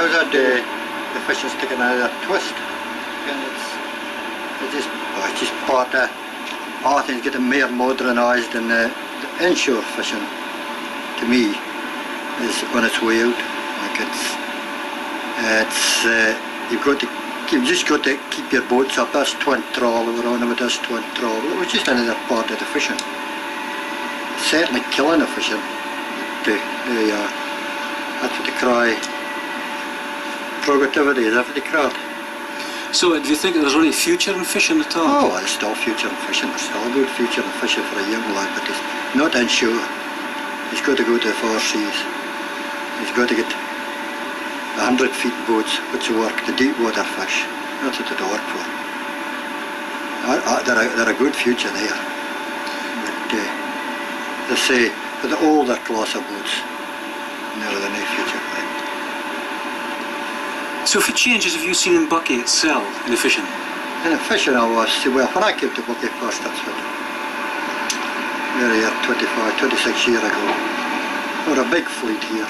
knows that the fish is taking another twist, and it's just part of all things getting more modernised, and the inshore fishing to me is on its way out. Like you've just got to keep your boats up. That's 20 trawl, we're on about this 20 trawl. It was just another part of the fishing. Certainly killing the fishing. That's what they cry. Productivity, is that what they cry? So do you think there's really a future in fishing at all? Oh, there's still future in fishing. There's still a good future in fishing for a young lad, but he's not inshore. He's got to go to the far seas. He's got to get 100 feet boats, which work, the deep water fish. That's what they work for. They're a good future there. But they say for the older class of boats, no, they're no future for them. So what changes have you seen in Buckie itself, in the fishing? In the fishing I was, well, when I came to Buckie first, that's what, nearly 26 years ago, we had a big fleet here.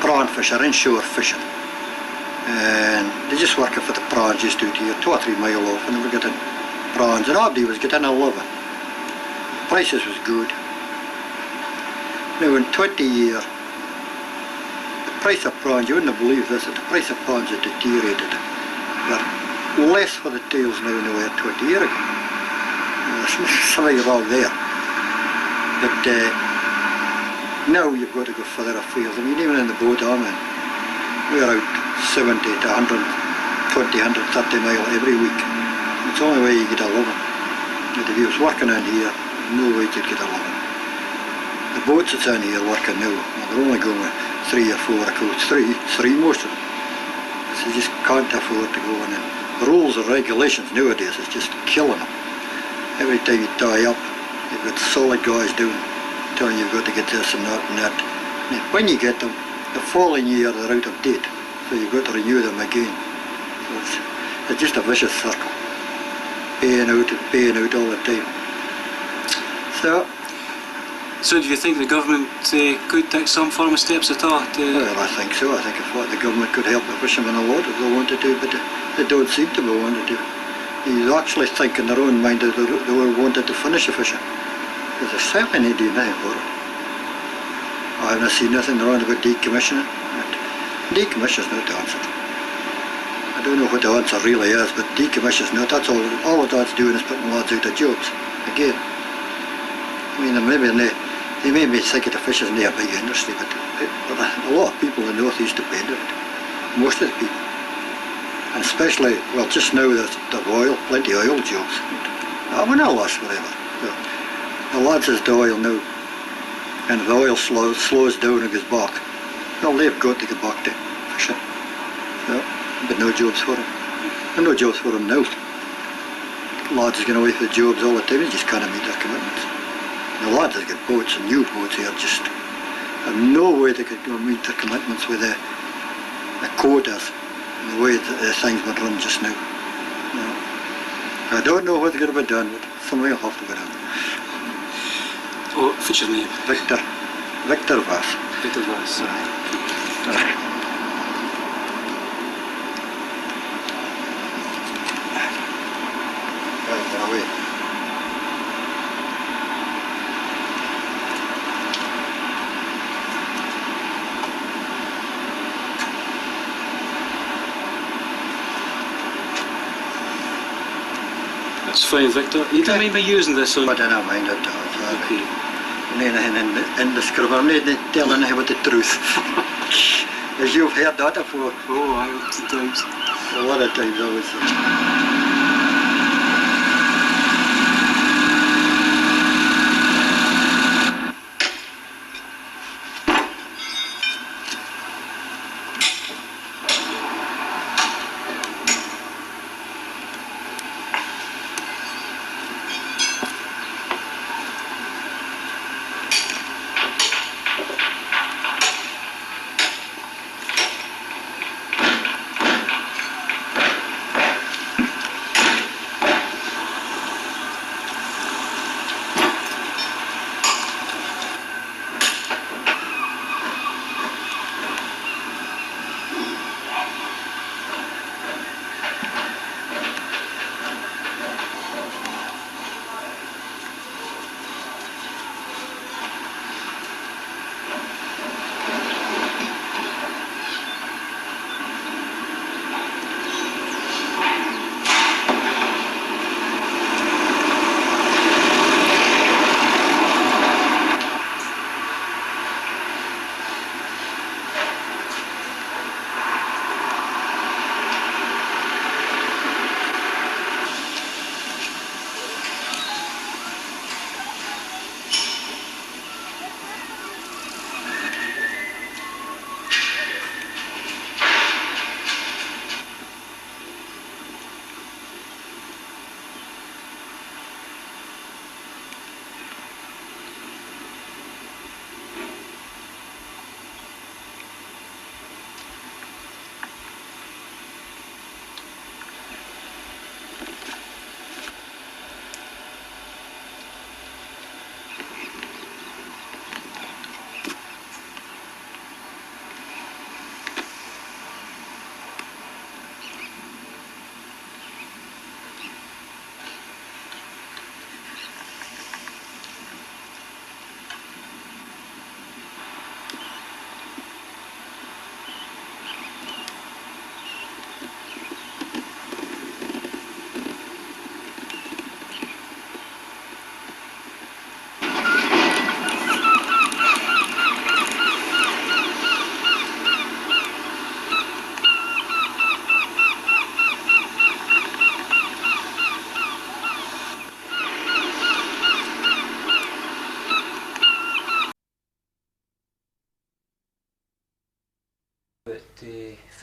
Prawn fisher, inshore fishing. And they just working for the prawns just out here, 2 or 3 mile off, and we were getting prawns, and everybody was getting a living. Prices was good. Now in 20 years, the price of prawns, you wouldn't believe this, that the price of prawns had deteriorated. They're less for the tails now than they were 20 years ago. There's something wrong there. But now you've got to go further afield. I mean, even in the boat I'm in, we're out 70 to 120, 130 mile every week. It's the only way you get a living. But if you was working in here, no way you'd get a living. The boats that's in here working now, well, they're only going with 3 or 4 coats, three most of them. So you just can't afford to go in. And the rules and regulations nowadays is just killing them. Every time you tie up, you've got solid guys doing, telling you you've got to get this and that and that. And when you get them, the following year they're out of date, so you've got to renew them again. So it's just a vicious circle, paying out all the time. So do you think the government could take some form of steps at all? Well, I think so. I think if the government could help the fishermen a lot if they wanted to, but they don't seem to be wanting to. They actually think in their own mind that they wanted to finish the fishing. Because they're certainly not doing nothing for it. I haven't seen nothing around about decommissioning. Decommission's not the answer. I don't know what the answer really is, but decommission's not. That's all that's doing is putting lads out of jobs. Again. I mean, they may be thinking the fish isn't a big industry, but a lot of people in the North East depend on it. Most of the people. And especially, well, just now there's oil, plenty of oil jobs. I will not last forever. So, the lads is the oil now, and if the oil slows down and goes back, well, they've got to get back to fishing. So, but no jobs for them. And no jobs for them now. Lads is going away for the jobs all the time, they just can't meet their commitments. The lads that get boats and new boats here just have no way they could go meet their commitments with the quotas and the way the things would run just now. No. I don't know what's going to be done, but something will have to be done. Oh, what's your name? Victor Vass. Victor Vass. Right. Away. That's fine, Victor. You don't mind me using this on... I don't mind it. Okay. Indiscriminate, I'm not telling you about the truth. As you've heard that before. Oh, lots of times. A lot of times, I would say.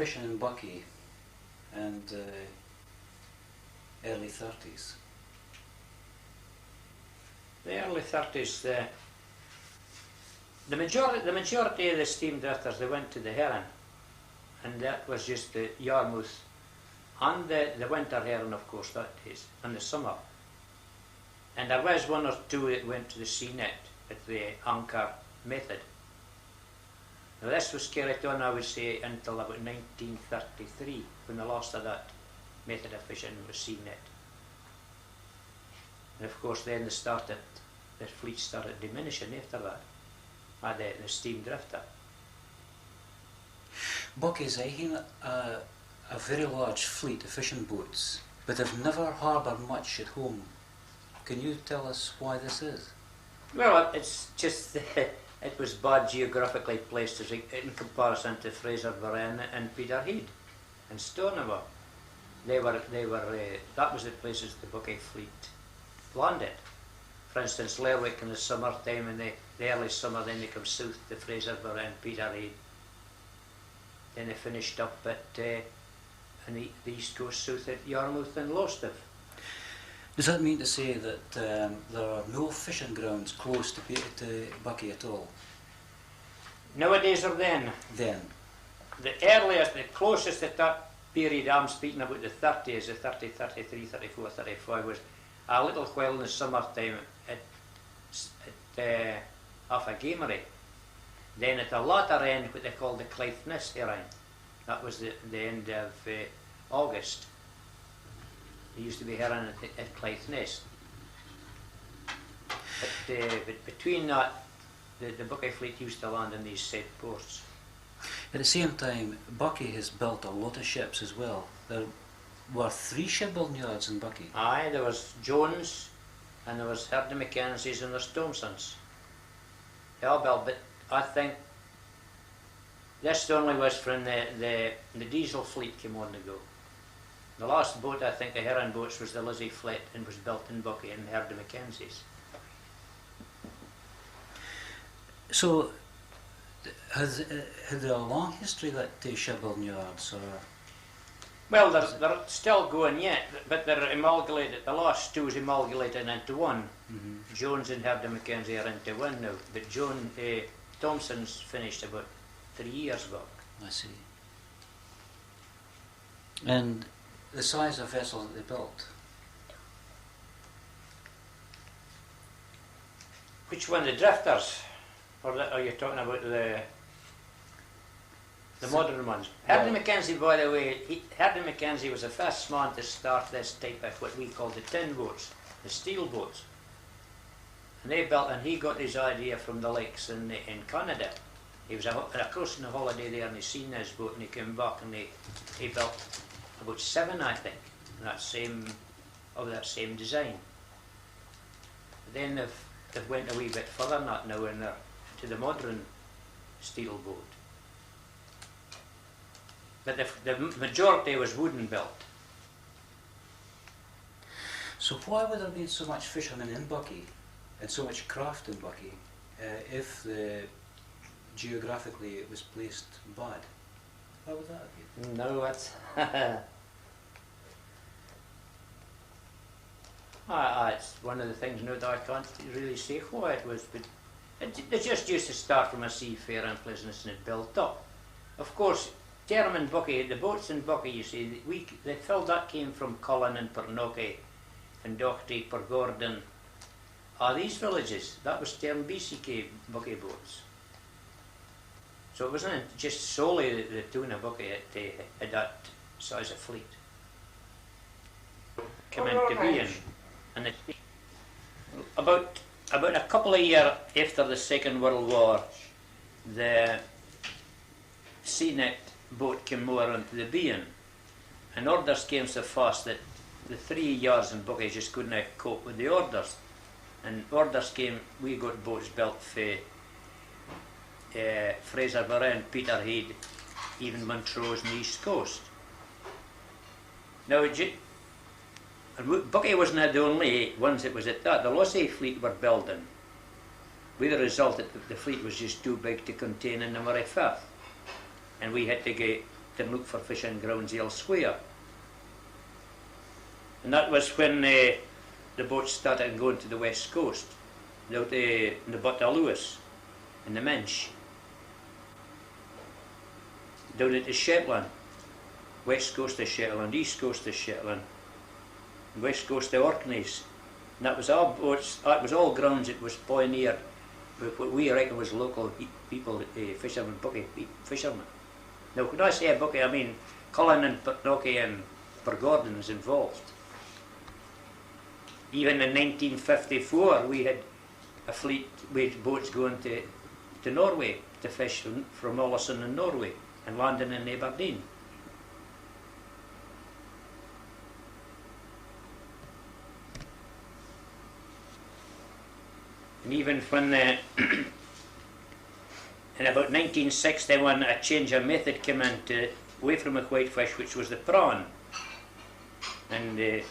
fishing in Buckie and early 30s? The early 30s, the majority of the steam drifters, they went to the Heron, and that was just the Yarmouth and the winter Heron, of course, that is, and the summer. And there was one or two that went to the sea net at the anchor method. Now this was carried on, I would say, until about 1933, when the last of that method of fishing was sea net. And of course then the fleet started diminishing after that, by the steam drifter. Buckie's a very large fleet of fishing boats, but they've never harboured much at home. Can you tell us why this is? Well, it's just it was bad geographically placed in comparison to Fraser Burren and Peterhead and Stoneham. They were that was the places the Buckie fleet landed. For instance, Lerwick in the summertime, in the early summer, then they come south to Fraser Burren, Peterhead. Then they finished up at on the east coast, south at Yarmouth and Lowestoft. Does that mean to say that there are no fishing grounds close to Buckie at all? Nowadays or then? Then. The earliest, the closest at that period, I'm speaking about the 30s, the 30, 33, 34, 35, was a little while in the summertime at off a gamery. Then at the latter end, what they called the Clythness Heron. That was the end of August. There used to be heron at Clythness. But between that, the Buckie fleet used to land in these said ports. At the same time, Buckie has built a lot of ships as well. There were 3 shipbuilding yards in Buckie. Aye, there was Jones, and there was Herdie Mackenzie's, and there's Thompson's. They all built, but I think this only was when the diesel fleet came on to go. The last boat, I think, the Heron boats, was the Lizzie Fleet, and was built in Buckie and Herdie Mackenzie's. So, had there a long history, that shipbuilding yards, or? Well, they're still going yet, but they're amalgamated. The last two is amalgamated into one. Mm-hmm. Jones and Herdie Mackenzie are into one now, but Thompson's finished about 3 years back. I see. And the size of vessel that they built? Which one, the drifters? Or are you talking about the modern ones? Herdie Mackenzie, by the way, Herdie Mackenzie was the first man to start this type of what we call the tin boats, the steel boats. And they built, and he got his idea from the lakes in Canada. He was across on a holiday there, and he seen this boat, and he came back, and he built about 7, I think, that same design. But then they've went a wee bit further than that now, and they're to the modern steel boat. But the majority was wooden built. So why would there have been so much fishermen in Buckie and so much craft in Buckie if geographically it was placed bad? Why would that have been? No, that's it's one of the things now that I can't really say why it was, but they just used to start from a seafair and Pleasance and it built up. Of course, Term and Buckie, the boats in Buckie, you see, the fill that came from Cullen and Pernockie and Doherty, Pergordon. These villages, that was Term BCK Buckie boats. So it wasn't just solely the tuna Buckie at that size of fleet. Come into being. And about a couple of years after the Second World War, the Seanet boat came more onto the beam, and orders came so fast that the 3 yards in Buckie just couldn't cope with the orders. And orders came, we got boats built for Fraser Burren, Peterhead, even Montrose and the East Coast. Now, Buckie wasn't the only ones that was at that. The Lossy fleet were building, with the result that the fleet was just too big to contain in the Murray Firth. And we had to get can look for fishing grounds elsewhere. And that was when the boats started going to the west coast, out in the Butter Lewis and the Minch, down into Shetland, west coast of Shetland, east coast of Shetland, west coast of Orkneys. And that was our boats, that was all grounds that was pioneered with what we reckon was local people, fishermen, Buckie fishermen. Now when I say Buckie, I mean Cullen and Portnocky and Pergordon was involved. Even in 1954 we had a fleet with boats going to Norway to fish from Ålesund in Norway and landing in Aberdeen. And even when in about 1960 when a change of method came in away from the whitefish, which was the prawn, and it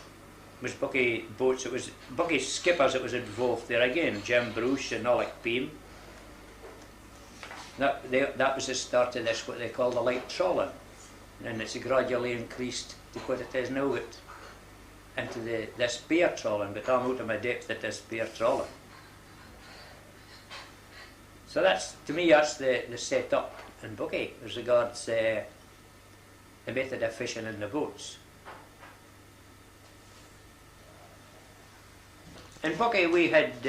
was Buckie boats, it was Buckie skippers that was involved there again, Jim Bruce and Alec Beam. That was the start of this, what they call the light trawling, and it's gradually increased to what it is now, into this spear trawling, but I'm out of my depth at this spear trawling. So that's, to me, that's the set-up in Buckie as regards the method of fishing in the boats. In Buckie we had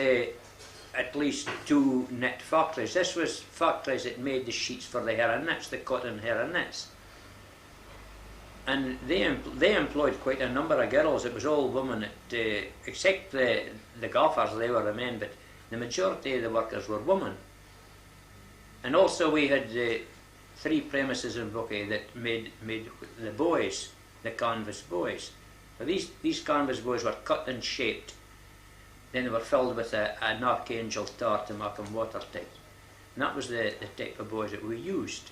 at least 2 net factories. This was factories that made the sheets for the herring nets, the cotton herring nets. And they employed quite a number of girls. It was all women, except the gaffers, they were the men, but the majority of the workers were women. And also we had 3 premises in Buckie that made the buoys, the canvas buoys. So these canvas buoys were cut and shaped. Then they were filled with an archangel tar to make them watertight. And that was the type of buoys that we used.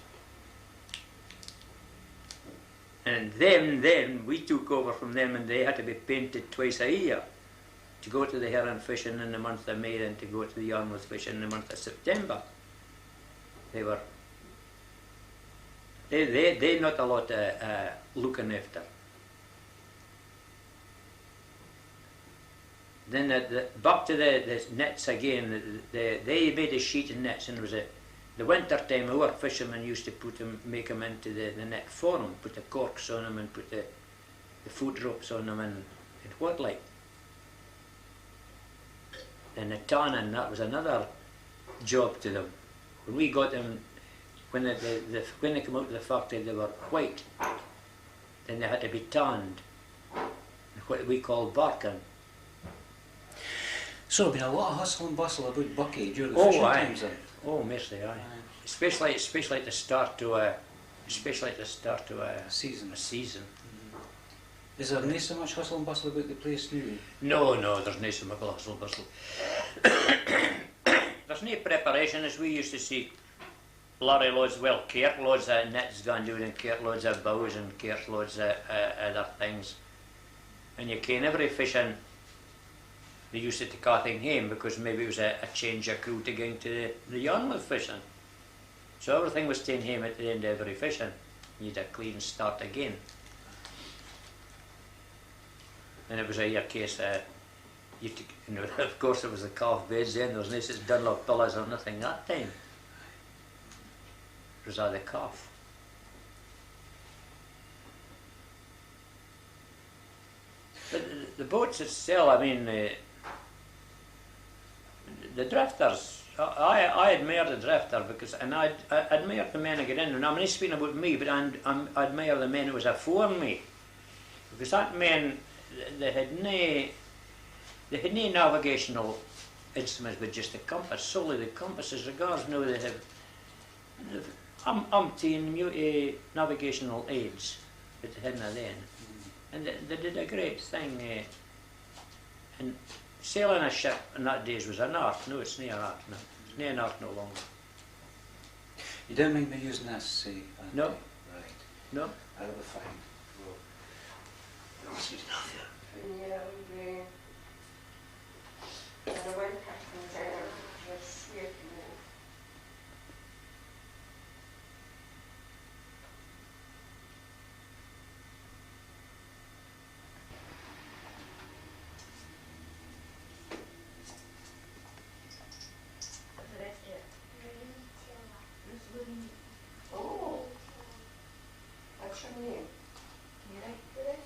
And then we took over from them, and they had to be painted twice a year to go to the herring fishing in the month of May and to go to the Yarmouth fishing in the month of September. They not a lot looking after. Then back to the nets again. They made a sheet of nets, and it was the winter time. Our fishermen used to make them into the net for them, put the corks on them and put the foot ropes on them and what like. And the tanning, that was another job to them. When we got them, when they came out of the factory, they were white. Then they had to be tanned, what we call barking. So there's been a lot of hustle and bustle about Buckie during the fishing times then? Oh, mercy, aye. Especially at the start to a season. Mm-hmm. Is there not so much hustle and bustle about the place now? No, there's no so much hustle and bustle. There's no preparation, as we used to see. Larry loads, well, cart loads of nets gone down and cart loads of bows and cart loads of other things. And you can every fishing, they used to take a thing home because maybe it was a change of crew to go into the Yarmouth fishing. So everything was taken home at the end of every fishing. You had a clean start again. And it was a year case, of course it was the calf beds then, there was no such Dunlop pillows or nothing that time. It was all the calf. The boats itself, I mean, the drifters, I admire the drifter because, and I admire the men who get in. And I'm not speaking about me, but I admire the men who was afore me, because that men, they had no navigational instruments but just the compass, solely the compass. As regards now, they have umpteen navigational aids that they hadn't then, and they did a great thing. And sailing a ship in that days was an art. No, it's not an art now. It's not an art no longer. You don't mind me using this? No. Right. No. That'll be fine. what's your name? Can you write